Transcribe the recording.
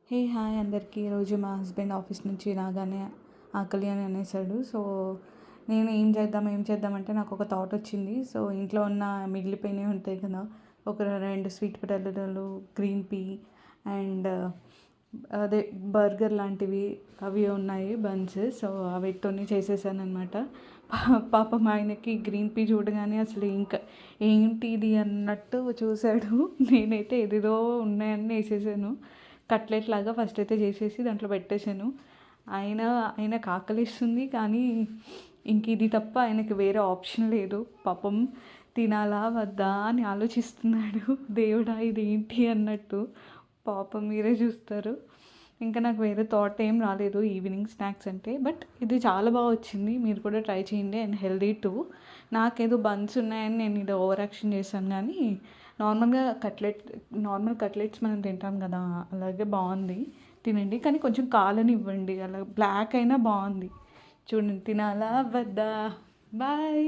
Hey hi అందరికీ. ఈరోజు మా హస్బెండ్ ఆఫీస్ నుంచి రాగానే ఆకలి అని అనేసాడు. సో నేను ఏం చేద్దాం అంటే నాకు ఒక థాట్ వచ్చింది. సో ఇంట్లో ఉన్న మిగిలిపోయినవి ఉంటాయి కదా, ఒక 2 స్వీట్ పొటాటోలు, గ్రీన్ పీ అండ్ అదే బర్గర్ లాంటివి అవి ఉన్నాయి బన్స్. సో వీటితోని చేసేసాను అనమాట. పాపం ఆయనకి గ్రీన్ పీ చూడగానే అసలు ఇంకా ఏంటి ఇది అన్నట్టు చూశాడు. నేనైతే ఏదేదో ఉన్నాయని వేసేసాను. కట్లెట్ లాగా ఫస్ట్ అయితే చేసేసి దాంట్లో పెట్టేశాను. ఆయనకు ఆకలిస్తుంది కానీ ఇంక ఇది తప్ప ఆయనకి వేరే ఆప్షన్ లేదు. పాపం తినాలా వద్దా అని ఆలోచిస్తున్నాడు. దేవుడా ఇదేంటి అన్నట్టు. పాపం మీరే చూస్తారు. ఇంకా నాకు వేరే థాట్ ఏం రాలేదు ఈవినింగ్ స్నాక్స్ అంటే. బట్ ఇది చాలా బాగా వచ్చింది. మీరు కూడా ట్రై చేయండి అండ్ హెల్దీ టూ. నాకేదో బన్స్ ఉన్నాయని నేను ఇది ఓవర్ యాక్షన్ చేశాను కానీ నార్మల్గా నార్మల్ కట్లెట్స్ మనం తింటాం కదా, అలాగే బాగుంది. తినండి కానీ కొంచెం కాలనివ్వండి. అలా బ్లాక్ అయినా బాగుంది. చూడండి, తినాలా వద్దా. బాయ్.